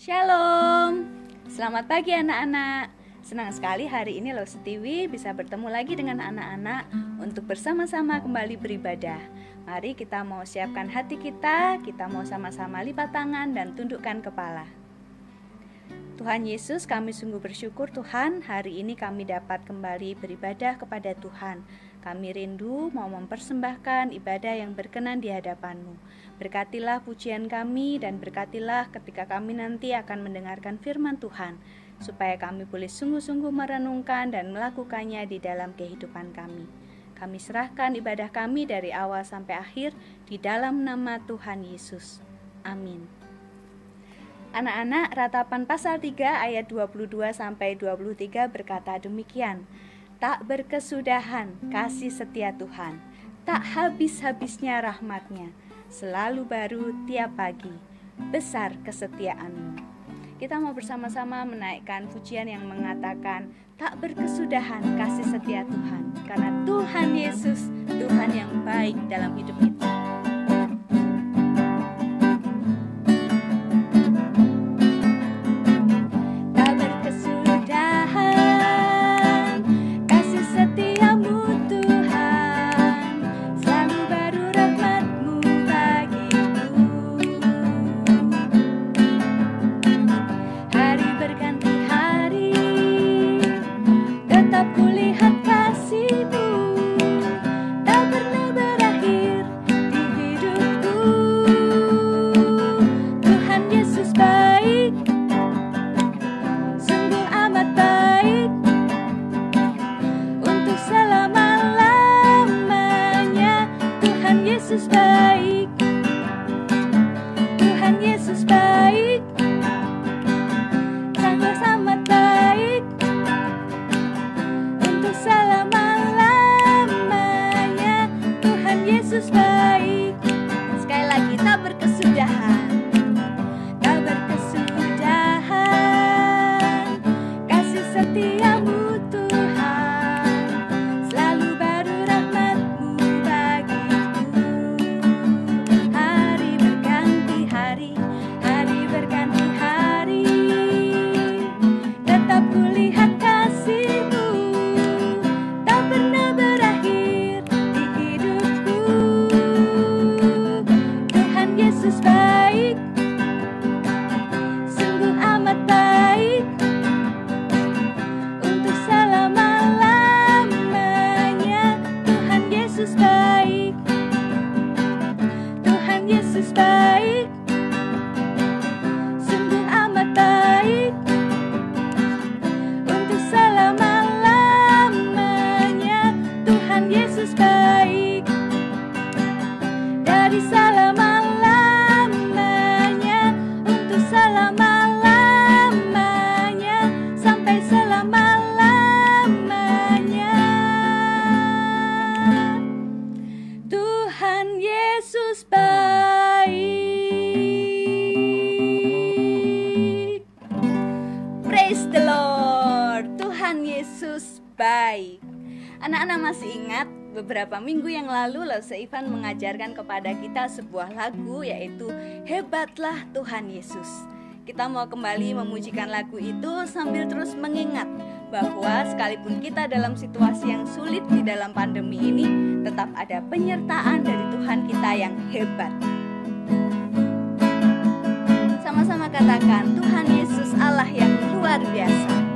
Shalom, selamat pagi anak-anak. Senang sekali hari ini Loh Setiwi bisa bertemu lagi dengan anak-anak untuk bersama-sama kembali beribadah. Mari kita mau siapkan hati kita mau sama-sama lipat tangan dan tundukkan kepala. Tuhan Yesus, kami sungguh bersyukur Tuhan, hari ini kami dapat kembali beribadah kepada Tuhan. Kami rindu mau mempersembahkan ibadah yang berkenan di hadapan-Mu. Berkatilah pujian kami dan berkatilah ketika kami nanti akan mendengarkan firman Tuhan, supaya kami boleh sungguh-sungguh merenungkan dan melakukannya di dalam kehidupan kami. Kami serahkan ibadah kami dari awal sampai akhir di dalam nama Tuhan Yesus. Amin. Anak-anak, Ratapan pasal 3 ayat 22-23 berkata demikian. Tak berkesudahan kasih setia Tuhan, tak habis-habisnya rahmat-Nya, selalu baru tiap pagi, besar kesetiaan-Mu. Kita mau bersama-sama menaikkan pujian yang mengatakan, tak berkesudahan kasih setia Tuhan, karena Tuhan Yesus, Tuhan yang baik dalam hidup kita. Anak-anak masih ingat beberapa minggu yang lalu Lause Ivan mengajarkan kepada kita sebuah lagu, yaitu Hebatlah Tuhan Yesus. Kita mau kembali memujikan lagu itu sambil terus mengingat bahwa sekalipun kita dalam situasi yang sulit di dalam pandemi ini, tetap ada penyertaan dari Tuhan kita yang hebat. Sama-sama katakan, Tuhan Yesus Allah yang luar biasa.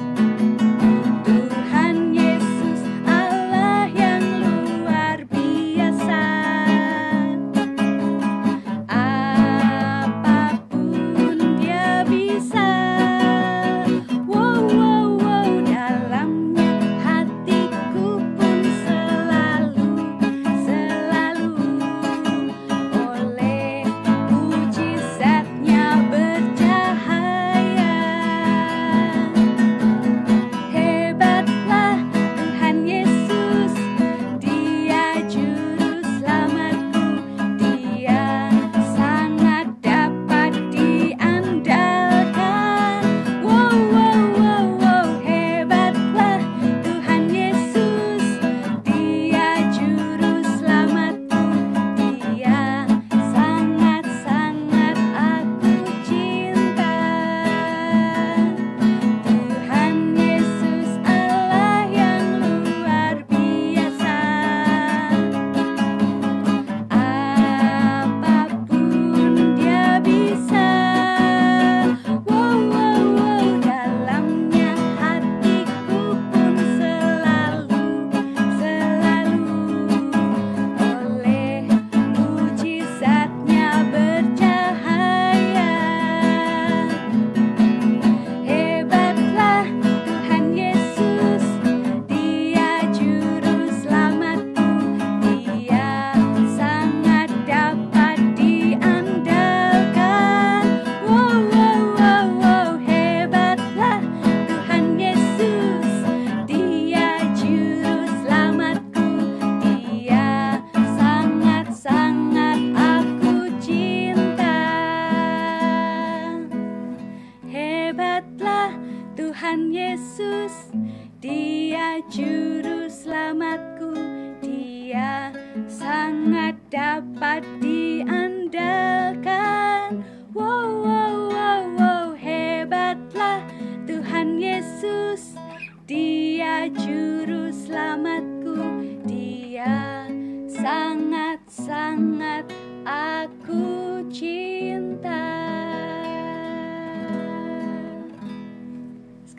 Tuhan Yesus, Dia juru selamatku, Dia sangat dapat diandalkan. Wow, wow, wow, wow, hebatlah Tuhan Yesus, Dia juru selamatku, Dia sangat-sangat aku cinta.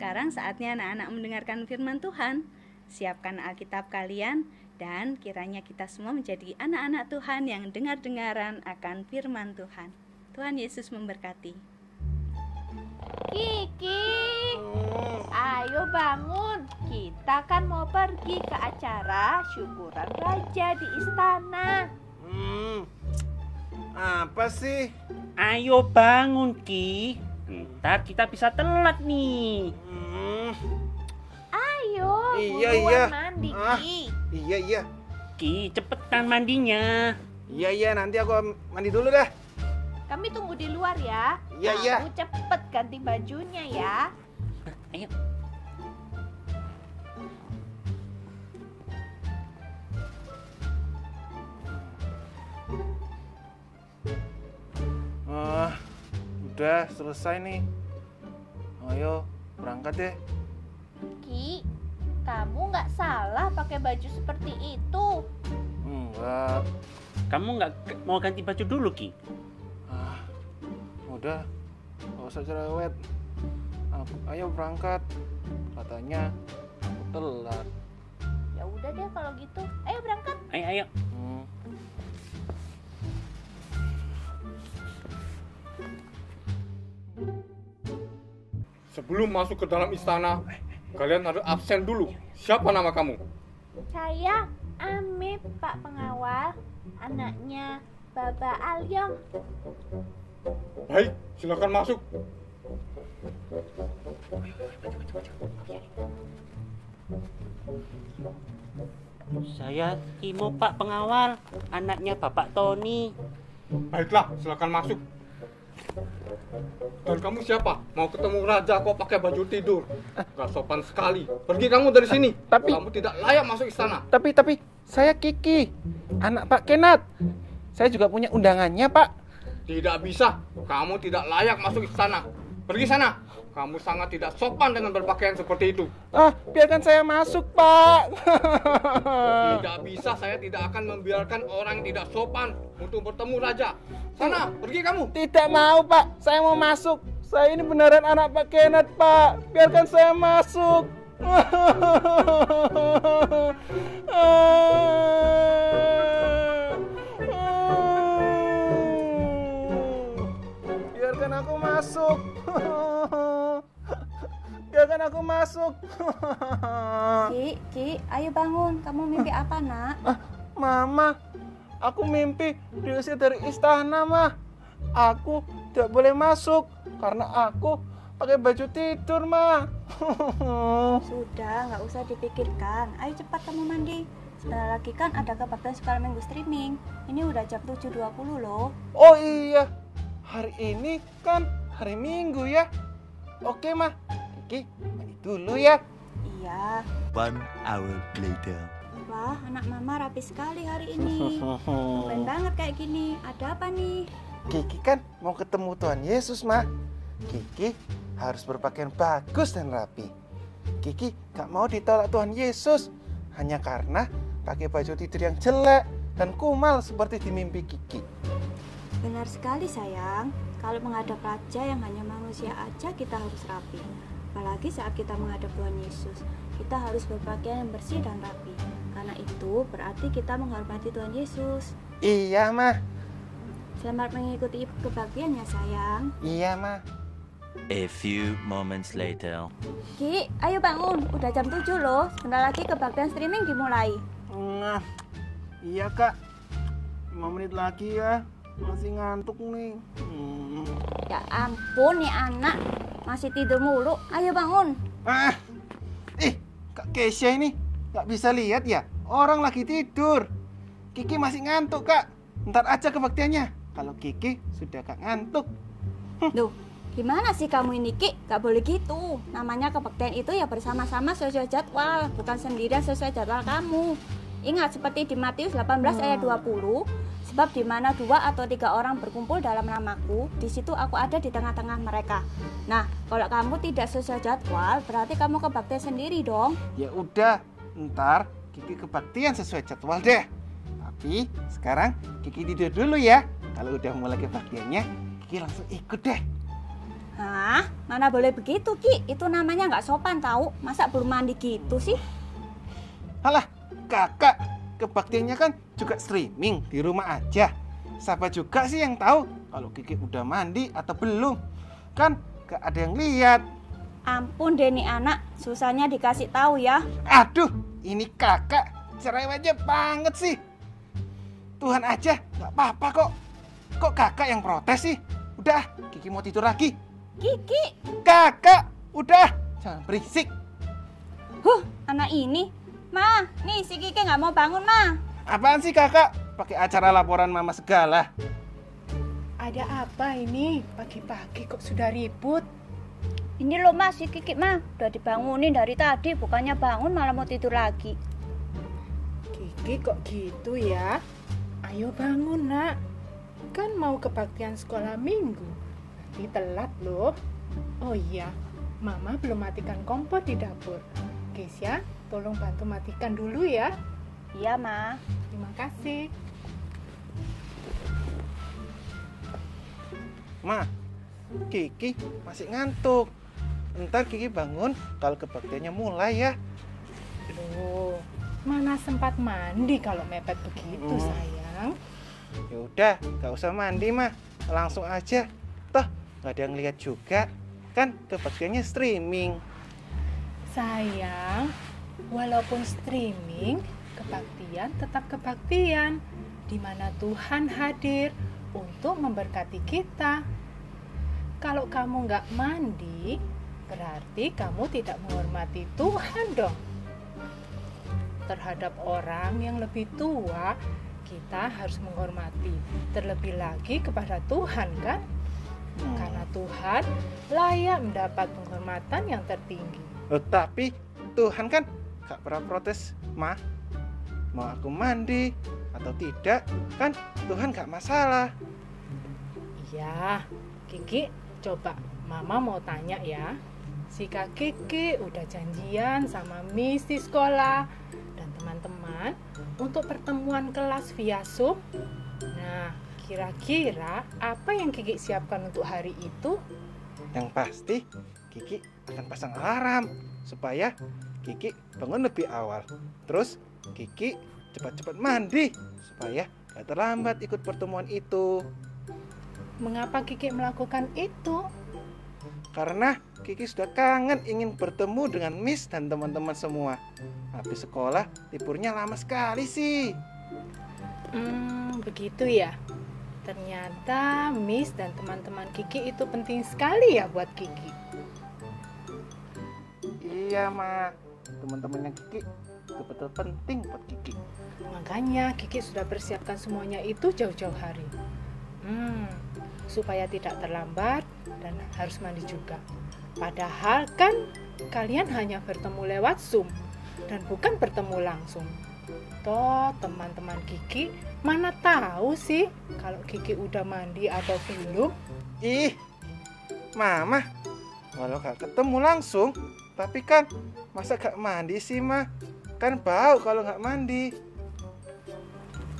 Sekarang saatnya anak-anak mendengarkan firman Tuhan. Siapkan Alkitab kalian dan kiranya kita semua menjadi anak-anak Tuhan yang dengar-dengaran akan firman Tuhan. Tuhan Yesus memberkati. Kiki, ayo bangun. Kita kan mau pergi ke acara syukuran raja di istana. Apa sih? Ayo bangun, Ki. Ntar kita bisa telat nih. Ayo, Iya, buruan iya. mandi, Ah. Ki. Iya. Ki, cepetan mandinya. Iya, nanti aku mandi dulu dah. Kami tunggu di luar ya. Iya. Kamu cepet ganti bajunya ya. Ayo. Udah selesai nih. Ayo, berangkat deh. Ki, kamu nggak salah pakai baju seperti itu. Enggak. Kamu nggak mau ganti baju dulu, Ki? Udah, gak usah cerewet. Ayo berangkat. Katanya aku telat. Ya udah deh kalau gitu. Ayo berangkat. Ayo. Sebelum masuk ke dalam istana, kalian harus absen dulu. Siapa nama kamu? Saya Amip, Pak Pengawal, anaknya Baba Alyong. Baik, silakan masuk. Saya Kimo, Pak Pengawal, anaknya Bapak Tony. Baiklah, silakan masuk. Dan kamu siapa? Mau ketemu raja kok pakai baju tidur? Gak sopan sekali. Pergi kamu dari sini. Kamu tidak layak masuk istana. Tapi saya Kiki, anak Pak Kenat. Saya juga punya undangannya, Pak. Tidak bisa. Kamu tidak layak masuk istana. Pergi sana. Kamu sangat tidak sopan dengan berpakaian seperti itu. Biarkan saya masuk, Pak. Tidak bisa, saya tidak akan membiarkan orang yang tidak sopan untuk bertemu raja. Sana, pergi kamu. Tidak mau, Pak. Saya mau masuk. Saya ini beneran anak Pak Kenat, Pak. Biarkan saya masuk. Biarkan aku masuk. Biarkan aku masuk. Ki, ayo bangun. Kamu mimpi apa, Nak? Mama, aku mimpi diusir dari istana, Mah. Aku tidak boleh masuk karena aku pakai baju tidur, Mah. Sudah, nggak usah dipikirkan. Ayo cepat kamu mandi. Sebentar lagi kan ada kebaktian sekolah minggu streaming. Ini udah jam 7.20 loh. Oh iya, hari ini kan hari Minggu ya. Oke, Mah. Kiki, mandi dulu ya. Iya. 1 hour later. Wah, anak mama rapi sekali hari ini. Keren banget kayak gini. Ada apa nih? Kiki kan mau ketemu Tuhan Yesus, Mah. Kiki harus berpakaian bagus dan rapi. Kiki gak mau ditolak Tuhan Yesus hanya karena pakai baju tidur yang jelek dan kumal seperti di mimpi Kiki. Benar sekali sayang. Kalau menghadap raja yang hanya manusia aja kita harus rapi. Apalagi saat kita menghadap Tuhan Yesus, kita harus berpakaian yang bersih dan rapi. Karena itu berarti kita menghormati Tuhan Yesus. Iya, Mah. Selamat mengikuti kebaktiannya sayang. Iya, Mah. A few moments later. Ki, ayo bangun. Udah jam 7 loh. Sebentar lagi kebaktian streaming dimulai. Iya, Kak. 5 menit lagi ya. Masih ngantuk nih. Ya ampun nih anak. Masih tidur mulu. Ayo bangun. Kak Kesha ini gak bisa lihat ya? Orang lagi tidur. Kiki masih ngantuk, Kak. Ntar aja kebaktiannya. Kalau Kiki sudah gak ngantuk. Duh, Gimana sih kamu ini, Ki? Gak boleh gitu. Namanya kebaktian itu ya bersama-sama sesuai jadwal, bukan sendirian sesuai jadwal kamu. Ingat seperti di Matius 18 ayat 20, sebab di mana 2 atau 3 orang berkumpul dalam namaku, di situ aku ada di tengah-tengah mereka. Nah, kalau kamu tidak sesuai jadwal, berarti kamu kebaktian sendiri dong. Ya udah, ntar Kiki kebaktian sesuai jadwal deh. Tapi sekarang Kiki tidur dulu ya. Kalau udah mulai kebaktiannya, Kiki langsung ikut deh. Hah? Mana boleh begitu, Ki? Itu namanya nggak sopan tahu. Masa belum mandi gitu sih? Alah, kakak, kebaktiannya kan juga streaming di rumah aja. Siapa juga sih yang tahu kalau Kiki udah mandi atau belum? Kan gak ada yang lihat. Ampun deh nih anak, susahnya dikasih tahu ya. Aduh, ini kakak cerewetnya banget sih. Tuhan aja gak apa-apa kok. Kok kakak yang protes sih? Udah, Kiki mau tidur lagi. Kiki, Kakak, udah, jangan berisik. anak ini. Ma, nih si Kiki nggak mau bangun, Ma. Apaan sih kakak? Pakai acara laporan mama segala. Ada apa ini? Pagi-pagi kok sudah ribut? Ini loh Ma, si Kiki Ma, udah dibangunin dari tadi, bukannya bangun malah mau tidur lagi. Kiki kok gitu ya? Ayo bangun nak. Kan mau kebaktian sekolah minggu. Nanti telat loh. Oh iya, Mama belum matikan kompor di dapur. Keisha, tolong bantu matikan dulu ya. Iya Ma. Terima kasih. Ma, Kiki masih ngantuk. Ntar Kiki bangun kalau kebaktiannya mulai ya. Loh, mana sempat mandi kalau mepet begitu sayang. Ya udah, gak usah mandi mah, langsung aja. Toh gak ada yang lihat juga. Kan kebaktiannya streaming. Sayang, walaupun streaming, kebaktian tetap kebaktian, di mana Tuhan hadir untuk memberkati kita. Kalau kamu nggak mandi, berarti kamu tidak menghormati Tuhan dong. Terhadap orang yang lebih tua, kita harus menghormati. Terlebih lagi kepada Tuhan kan? Karena Tuhan layak mendapat penghormatan yang tertinggi. Tapi Tuhan kan gak pernah protes, Ma. Mau aku mandi atau tidak, kan Tuhan gak masalah. Iya, Kiki, coba Mama mau tanya ya. Si Kak Kiki udah janjian sama Miss di sekolah dan teman-teman untuk pertemuan kelas via Zoom. Nah, kira-kira apa yang Kiki siapkan untuk hari itu? Yang pasti Kiki akan pasang alarm supaya Kiki bangun lebih awal. Terus Kiki cepat-cepat mandi supaya gak terlambat ikut pertemuan itu. Mengapa Kiki melakukan itu? Karena Kiki sudah kangen ingin bertemu dengan Miss dan teman-teman semua. Habis sekolah liburnya lama sekali sih. Begitu ya. Ternyata Miss dan teman-teman Kiki itu penting sekali ya buat Kiki. Iya, Ma. Teman-temannya Kiki betul-betul penting buat Kiki. Makanya Kiki sudah persiapkan semuanya itu jauh-jauh hari. Supaya tidak terlambat dan harus mandi juga. Padahal kan kalian hanya bertemu lewat Zoom dan bukan bertemu langsung. Toh teman-teman Kiki mana tahu sih kalau Kiki udah mandi atau belum? Ih, Mama, walau gak ketemu langsung, tapi kan masa gak mandi sih, Ma? Kan bau kalau gak mandi.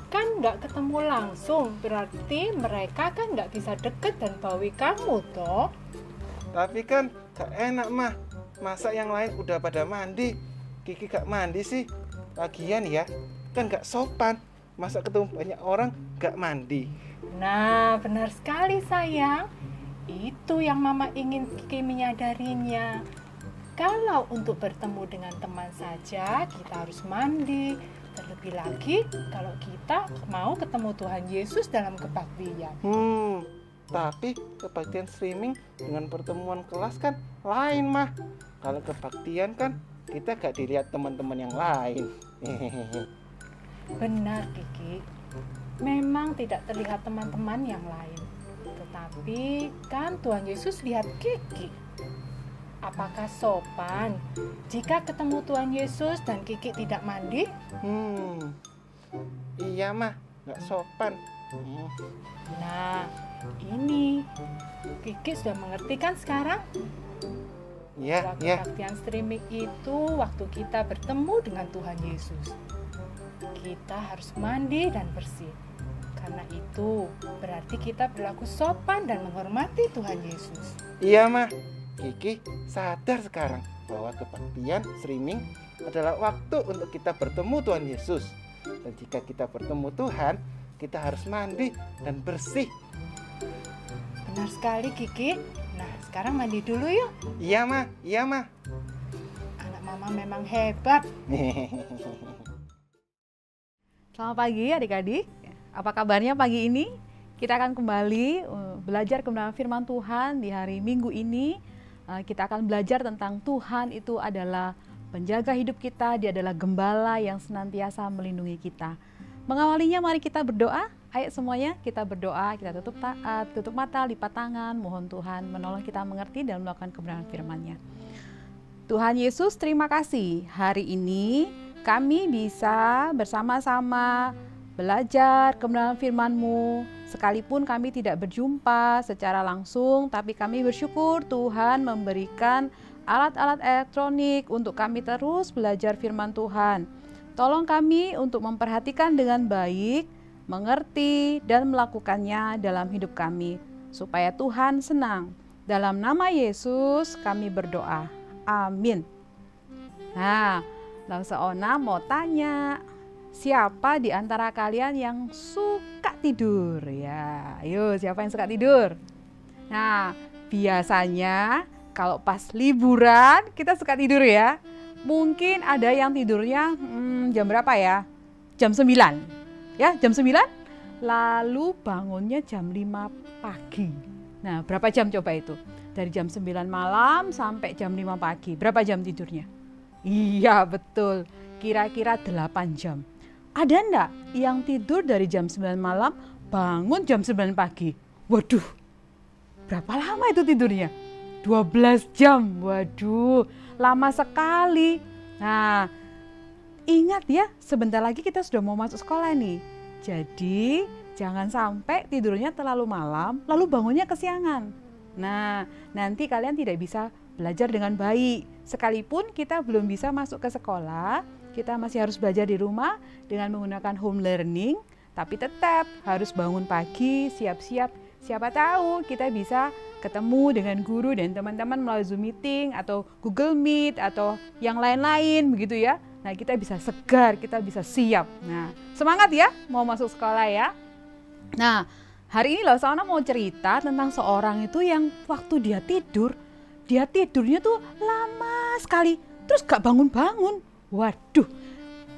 Kan gak ketemu langsung, berarti mereka kan gak bisa deket dan bawi kamu toh. Tapi kan gak enak, Ma. Masa yang lain udah pada mandi, Kiki gak mandi sih? Lagian ya, kan gak sopan. Masa ketemu banyak orang gak mandi. Nah, benar sekali sayang. Itu yang Mama ingin Kiki menyadarinya. Kalau untuk bertemu dengan teman saja, kita harus mandi. Terlebih lagi kalau kita mau ketemu Tuhan Yesus dalam kebaktian. Tapi kebaktian streaming dengan pertemuan kelas kan lain, Mah. Kalau kebaktian kan kita gak dilihat teman-teman yang lain. Benar, Kiki. Memang tidak terlihat teman-teman yang lain. Tapi kan Tuhan Yesus lihat Kiki. Apakah sopan jika ketemu Tuhan Yesus dan Kiki tidak mandi? Iya mah, nggak sopan. Nah, ini Kiki sudah mengerti kan sekarang? Iya, Waktu iya. kebaktian streaming itu waktu kita bertemu dengan Tuhan Yesus. Kita harus mandi dan bersih. Karena itu berarti kita berlaku sopan dan menghormati Tuhan Yesus. Iya mah, Kiki sadar sekarang bahwa kebaktian streaming adalah waktu untuk kita bertemu Tuhan Yesus. Dan jika kita bertemu Tuhan, kita harus mandi dan bersih. Benar sekali Kiki. Nah, sekarang mandi dulu yuk. Iya mah, iya mah. Anak mama memang hebat. Selamat pagi adik-adik. Apa kabarnya pagi ini? Kita akan kembali belajar kebenaran firman Tuhan di hari Minggu ini. Kita akan belajar tentang Tuhan itu adalah penjaga hidup kita, Dia adalah gembala yang senantiasa melindungi kita. Mengawalinya mari kita berdoa. Ayo semuanya kita berdoa, kita tutup mata, lipat tangan, mohon Tuhan menolong kita mengerti dan melakukan kebenaran firman-Nya. Tuhan Yesus, terima kasih. Hari ini kami bisa bersama-sama belajar kebenaran firman-Mu. Sekalipun kami tidak berjumpa secara langsung, tapi kami bersyukur Tuhan memberikan alat-alat elektronik untuk kami terus belajar firman Tuhan. Tolong kami untuk memperhatikan dengan baik, mengerti dan melakukannya dalam hidup kami, supaya Tuhan senang. Dalam nama Yesus kami berdoa. Amin. Nah, lalu seona mau tanya, siapa di antara kalian yang suka tidur? Ya, ayo siapa yang suka tidur? Nah, biasanya kalau pas liburan kita suka tidur ya. Mungkin ada yang tidurnya jam berapa ya? Jam 9. Ya, jam 9. Lalu bangunnya jam 5 pagi. Nah, berapa jam coba itu? Dari jam 9 malam sampai jam 5 pagi. Berapa jam tidurnya? Iya, betul. Kira-kira 8 jam. Ada enggak yang tidur dari jam 9 malam bangun jam 9 pagi? Waduh, berapa lama itu tidurnya? 12 jam, waduh, lama sekali. Nah, ingat ya, sebentar lagi kita sudah mau masuk sekolah nih. Jadi, jangan sampai tidurnya terlalu malam, lalu bangunnya kesiangan. Nah, nanti kalian tidak bisa belajar dengan baik. Sekalipun kita belum bisa masuk ke sekolah, kita masih harus belajar di rumah dengan menggunakan home learning, tapi tetap harus bangun pagi, siap-siap. Siapa tahu kita bisa ketemu dengan guru dan teman-teman melalui Zoom meeting atau Google Meet atau yang lain-lain begitu ya. Nah, kita bisa segar, kita bisa siap. Nah, semangat ya mau masuk sekolah ya. Nah, hari ini loh Sauna mau cerita tentang seorang itu yang waktu dia tidurnya tuh lama sekali, terus gak bangun-bangun. Waduh,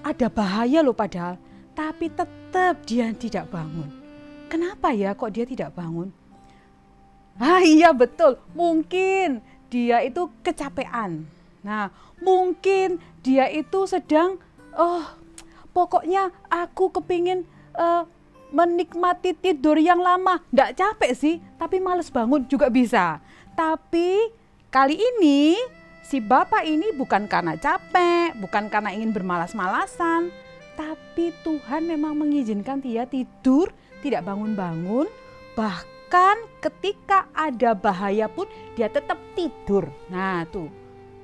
ada bahaya loh padahal, tapi tetap dia tidak bangun. Kenapa ya kok dia tidak bangun? Ah iya betul, mungkin dia itu kecapean. Nah, mungkin dia itu sedang, pokoknya aku kepingin menikmati tidur yang lama. Nggak capek sih, tapi males bangun juga bisa. Tapi kali ini si bapak ini bukan karena capek, bukan karena ingin bermalas-malasan, tapi Tuhan memang mengizinkan dia tidur, tidak bangun-bangun, bahkan ketika ada bahaya pun dia tetap tidur. Nah tuh,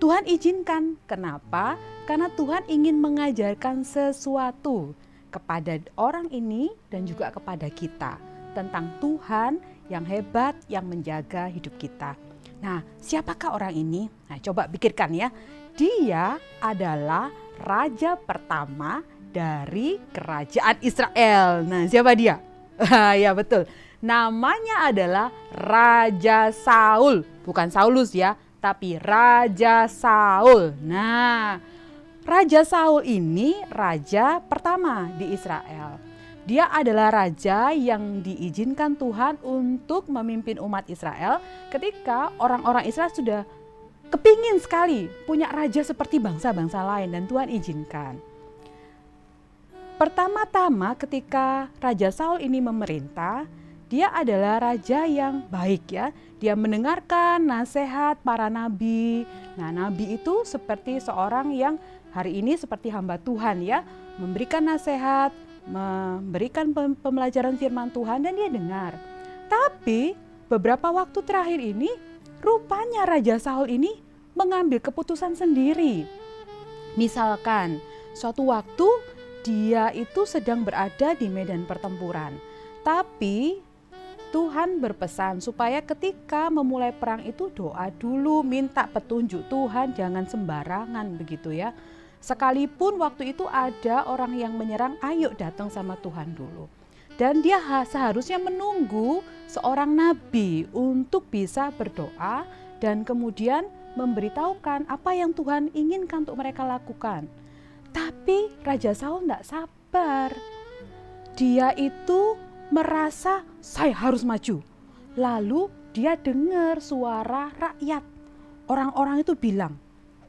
Tuhan izinkan. Kenapa? Karena Tuhan ingin mengajarkan sesuatu kepada orang ini dan juga kepada kita tentang Tuhan yang hebat yang menjaga hidup kita. Nah, siapakah orang ini? Nah, coba pikirkan ya. Dia adalah raja pertama dari kerajaan Israel. Nah, siapa dia? Ya betul. Namanya adalah Raja Saul. Bukan Saulus ya, tapi Raja Saul. Nah, Raja Saul ini raja pertama di Israel. Dia adalah raja yang diizinkan Tuhan untuk memimpin umat Israel ketika orang-orang Israel sudah kepingin sekali punya raja seperti bangsa-bangsa lain dan Tuhan izinkan. Pertama-tama ketika Raja Saul ini memerintah, dia adalah raja yang baik ya. Dia mendengarkan nasihat para nabi. Nah, nabi itu seperti seorang yang hari ini seperti hamba Tuhan ya, memberikan nasihat, memberikan pembelajaran firman Tuhan dan dia dengar. Tapi beberapa waktu terakhir ini rupanya Raja Saul ini mengambil keputusan sendiri. Misalkan suatu waktu dia itu sedang berada di medan pertempuran. Tapi Tuhan berpesan supaya ketika memulai perang itu doa dulu, minta petunjuk Tuhan, jangan sembarangan begitu ya. Sekalipun waktu itu ada orang yang menyerang, ayo datang sama Tuhan dulu. Dan dia seharusnya menunggu seorang nabi untuk bisa berdoa dan kemudian memberitahukan apa yang Tuhan inginkan untuk mereka lakukan. Tapi Raja Saul tidak sabar. Dia itu merasa saya harus maju. Lalu dia dengar suara rakyat. Orang-orang itu bilang,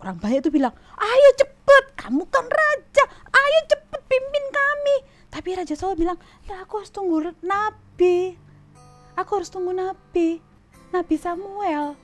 orang banyak itu bilang, ayo cepet, kamu kan raja, ayo cepet pimpin kami. Tapi Raja Saul bilang, nah, aku harus tunggu nabi. Aku harus tunggu nabi Samuel.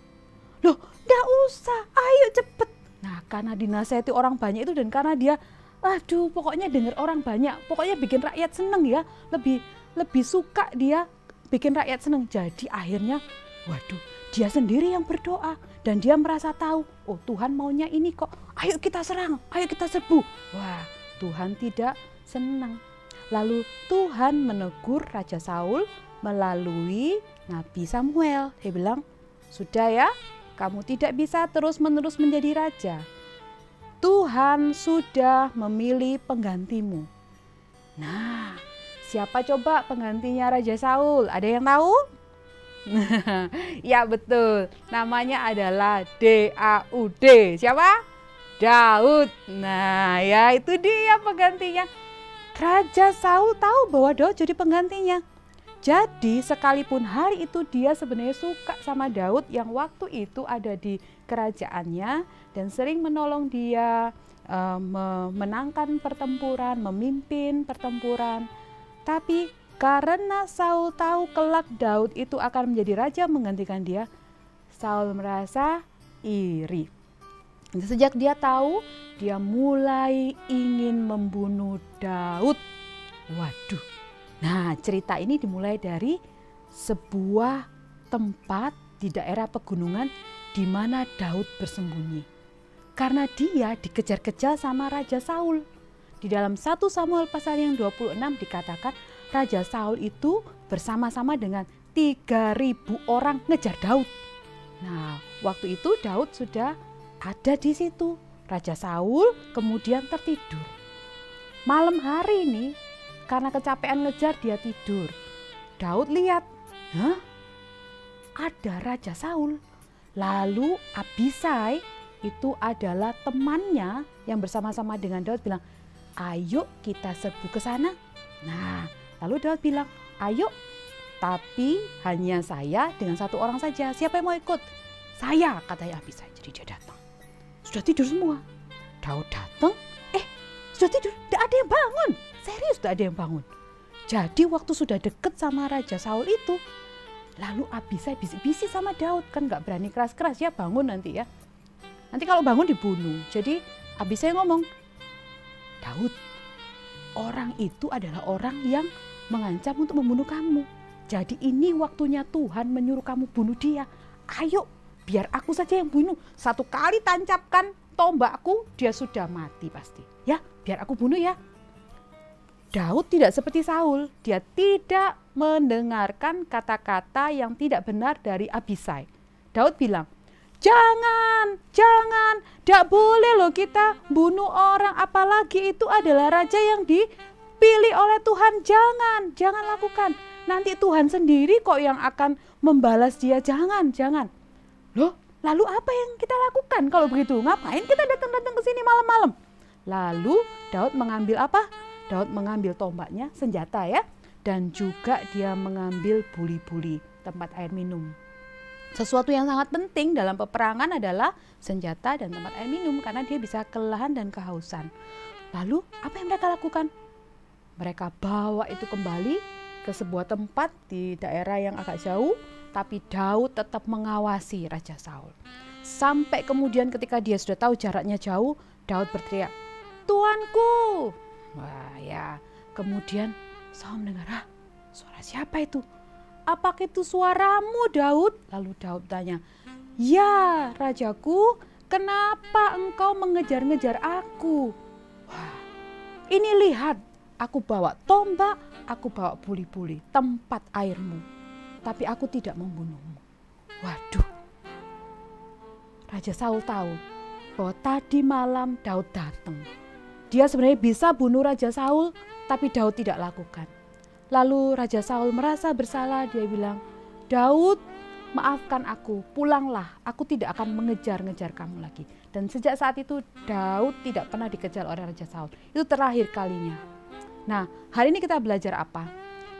Loh, gak usah, ayo cepet. Nah, karena dinasihati orang banyak itu dan karena dia, aduh pokoknya dengar orang banyak, pokoknya bikin rakyat seneng ya, lebih suka dia bikin rakyat seneng. Jadi akhirnya, waduh, dia sendiri yang berdoa dan dia merasa tahu, oh Tuhan maunya ini kok, ayo kita serang, ayo kita serbu. Wah, Tuhan tidak senang. Lalu Tuhan menegur Raja Saul melalui Nabi Samuel. Dia bilang, sudah ya, kamu tidak bisa terus-menerus menjadi raja. Tuhan sudah memilih penggantimu. Nah, siapa coba penggantinya Raja Saul? Ada yang tahu? Ya betul, namanya adalah Daud. Siapa? Daud. Nah ya itu dia penggantinya. Raja Saul tahu bahwa Daud jadi penggantinya. Jadi sekalipun hari itu dia sebenarnya suka sama Daud yang waktu itu ada di kerajaannya dan sering menolong dia memenangkan pertempuran, memimpin pertempuran. Tapi karena Saul tahu kelak Daud itu akan menjadi raja menggantikan dia, Saul merasa iri. Sejak dia tahu, dia mulai ingin membunuh Daud. Waduh. Nah, cerita ini dimulai dari sebuah tempat di daerah pegunungan di mana Daud bersembunyi. Karena dia dikejar-kejar sama Raja Saul. Di dalam 1 Samuel pasal yang 26 dikatakan Raja Saul itu bersama-sama dengan 3.000 orang ngejar Daud. Nah, waktu itu Daud sudah ada di situ. Raja Saul kemudian tertidur. Malam hari ini karena kecapean ngejar dia tidur. Daud lihat, hah? Ada Raja Saul. Lalu Abisai itu adalah temannya yang bersama-sama dengan Daud bilang, ayo kita serbu ke sana. Nah, lalu Daud bilang, ayo, tapi hanya saya dengan 1 orang saja. Siapa yang mau ikut? Saya, katanya Abisai. Jadi dia datang. Sudah tidur semua. Daud datang, sudah tidur, tidak ada yang bangun. Serius tidak ada yang bangun. Jadi waktu sudah deket sama Raja Saul itu, lalu Abisai bisik-bisik sama Daud, kan gak berani keras-keras ya, bangun nanti ya. Nanti kalau bangun dibunuh. Jadi Abisai ngomong, Daud, orang itu adalah orang yang mengancam untuk membunuh kamu. Jadi ini waktunya Tuhan menyuruh kamu bunuh dia. Ayo, biar aku saja yang bunuh. 1 kali tancapkan tombakku, dia sudah mati pasti. Ya, biar aku bunuh ya. Daud tidak seperti Saul. Dia tidak mendengarkan kata-kata yang tidak benar dari Abisai. Daud bilang, jangan, tidak boleh loh kita bunuh orang. Apalagi itu adalah raja yang dipilih oleh Tuhan. Jangan lakukan. Nanti Tuhan sendiri kok yang akan membalas dia. Jangan. Loh, lalu apa yang kita lakukan kalau begitu? Ngapain kita datang ke sini malam-malam? Lalu Daud mengambil apa? Daud mengambil tombaknya, senjata ya. Dan juga dia mengambil buli-buli, tempat air minum. Sesuatu yang sangat penting dalam peperangan adalah senjata dan tempat air minum. Karena dia bisa kelelahan dan kehausan. Lalu apa yang mereka lakukan? Mereka bawa itu kembali ke ke sebuah tempat di daerah yang agak jauh, tapi Daud tetap mengawasi Raja Saul. Sampai kemudian ketika dia sudah tahu jaraknya jauh, Daud berteriak, "Tuanku!" Wah ya, kemudian Saul mendengar, suara siapa itu? Apakah itu suaramu, Daud? Lalu Daud tanya, "Ya, rajaku, kenapa engkau mengejar-ngejar aku?" Wah, ini lihat, aku bawa tombak, aku bawa buli-buli, tempat airmu, tapi aku tidak membunuhmu. Waduh, Raja Saul tahu bahwa tadi malam Daud datang. Dia sebenarnya bisa bunuh Raja Saul, tapi Daud tidak lakukan. Lalu Raja Saul merasa bersalah, dia bilang, "Daud, maafkan aku, pulanglah, aku tidak akan mengejar-ngejar kamu lagi." Dan sejak saat itu Daud tidak pernah dikejar oleh Raja Saul. Itu terakhir kalinya. Nah, hari ini kita belajar apa?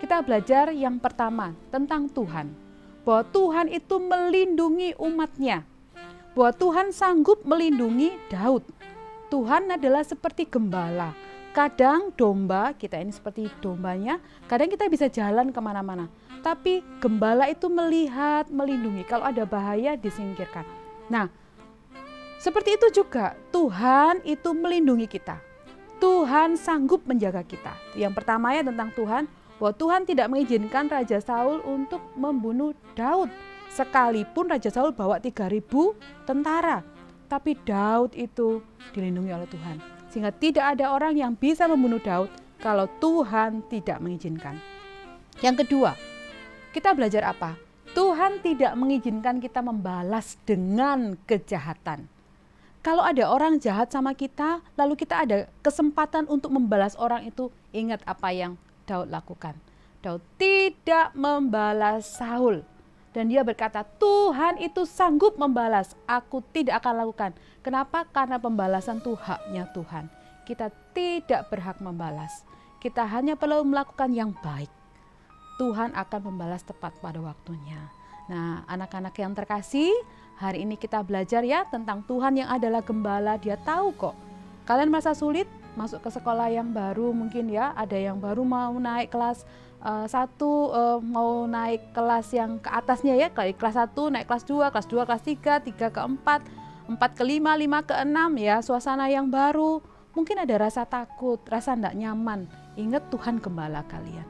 Kita belajar yang pertama tentang Tuhan. Bahwa Tuhan itu melindungi umatnya. Bahwa Tuhan sanggup melindungi Daud. Tuhan adalah seperti gembala. Kadang domba, kita ini seperti dombanya, kadang kita bisa jalan kemana-mana. Tapi gembala itu melihat, melindungi. Kalau ada bahaya, disingkirkan. Nah, seperti itu juga Tuhan itu melindungi kita. Tuhan sanggup menjaga kita. Yang pertama ya tentang Tuhan, bahwa Tuhan tidak mengizinkan Raja Saul untuk membunuh Daud. Sekalipun Raja Saul bawa 3.000 tentara. Tapi Daud itu dilindungi oleh Tuhan. Sehingga tidak ada orang yang bisa membunuh Daud kalau Tuhan tidak mengizinkan. Yang kedua, kita belajar apa? Tuhan tidak mengizinkan kita membalas dengan kejahatan. Kalau ada orang jahat sama kita, lalu kita ada kesempatan untuk membalas orang itu, ingat apa yang Daud lakukan. Daud tidak membalas Saul. Dan dia berkata, Tuhan itu sanggup membalas, aku tidak akan lakukan. Kenapa? Karena pembalasan itu haknya Tuhan. Kita tidak berhak membalas. Kita hanya perlu melakukan yang baik. Tuhan akan membalas tepat pada waktunya. Nah, anak-anak yang terkasih, hari ini kita belajar ya tentang Tuhan yang adalah gembala. Dia tahu kok. Kalian merasa sulit masuk ke sekolah yang baru mungkin ya. Ada yang baru mau naik kelas 1, mau naik kelas yang ke atasnya ya. Kelas 1 naik kelas 2, kelas 2 kelas 3, 3 ke 4, 4 ke 5, 5 ke 6 ya. Suasana yang baru. Mungkin ada rasa takut, rasa tidak nyaman. Ingat Tuhan gembala kalian.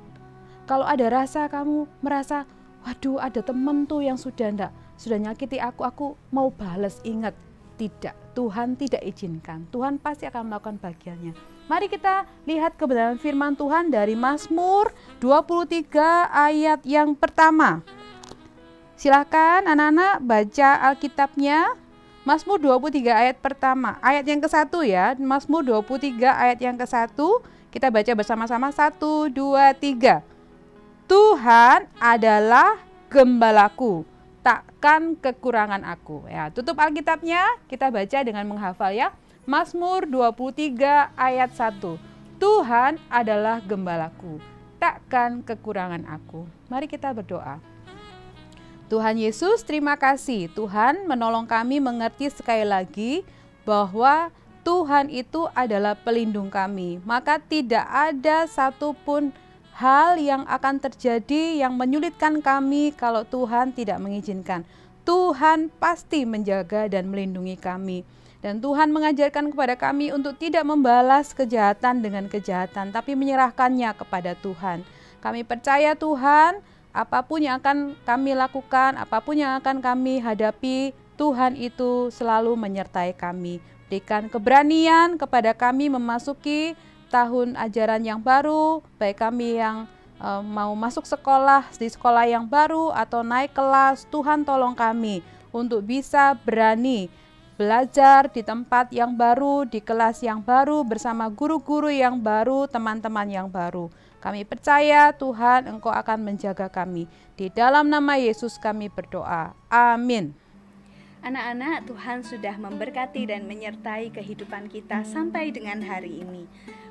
Kalau ada rasa kamu merasa, waduh ada temen tuh yang sudah nyakiti aku mau balas. Ingat, tidak, Tuhan tidak izinkan. Tuhan pasti akan melakukan bagiannya. Mari kita lihat kebenaran firman Tuhan dari Mazmur 23 ayat yang pertama. Silakan anak-anak baca Alkitabnya. Mazmur 23 ayat pertama. Ayat yang ke-1 ya. Mazmur 23 ayat yang ke-1. Kita baca bersama-sama. 1, 2, 3. Tuhan adalah gembalaku, takkan kekurangan aku. Ya, tutup Alkitabnya, kita baca dengan menghafal ya. Mazmur 23 ayat 1. Tuhan adalah gembalaku, takkan kekurangan aku. Mari kita berdoa. Tuhan Yesus, terima kasih. Tuhan menolong kami mengerti sekali lagi bahwa Tuhan itu adalah pelindung kami. Maka tidak ada satupun hal yang akan terjadi yang menyulitkan kami kalau Tuhan tidak mengizinkan. Tuhan pasti menjaga dan melindungi kami. Dan Tuhan mengajarkan kepada kami untuk tidak membalas kejahatan dengan kejahatan, tapi menyerahkannya kepada Tuhan. Kami percaya Tuhan, apapun yang akan kami lakukan, apapun yang akan kami hadapi, Tuhan itu selalu menyertai kami. Berikan keberanian kepada kami memasuki tahun ajaran yang baru, baik kami yang mau masuk sekolah di sekolah yang baru atau naik kelas. Tuhan tolong kami untuk bisa berani belajar di tempat yang baru, di kelas yang baru, bersama guru-guru yang baru, teman-teman yang baru. Kami percaya Tuhan Engkau akan menjaga kami. Di dalam nama Yesus kami berdoa. Amin. Anak-anak, Tuhan sudah memberkati dan menyertai kehidupan kita sampai dengan hari ini.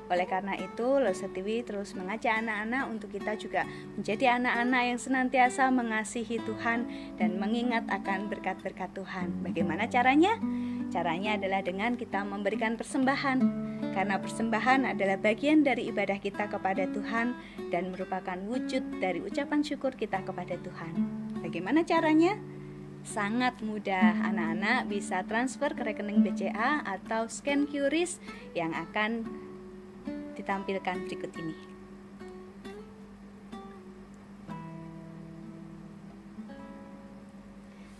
Oleh karena itu, Lo Setiwi terus mengajak anak-anak untuk kita juga menjadi anak-anak yang senantiasa mengasihi Tuhan dan mengingat akan berkat-berkat Tuhan. Bagaimana caranya? Caranya adalah dengan kita memberikan persembahan, karena persembahan adalah bagian dari ibadah kita kepada Tuhan dan merupakan wujud dari ucapan syukur kita kepada Tuhan. Bagaimana caranya? Sangat mudah, anak-anak bisa transfer ke rekening BCA atau scan QRIS yang akan ditampilkan berikut ini.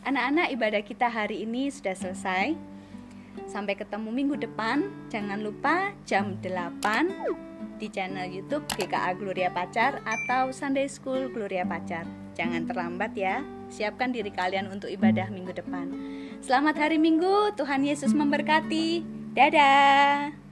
Anak-anak, ibadah kita hari ini sudah selesai. Sampai ketemu minggu depan. Jangan lupa jam 8 di channel YouTube GKA Gloria Pacar atau Sunday School Gloria Pacar. Jangan terlambat ya. Siapkan diri kalian untuk ibadah minggu depan. Selamat hari Minggu. Tuhan Yesus memberkati. Dadah.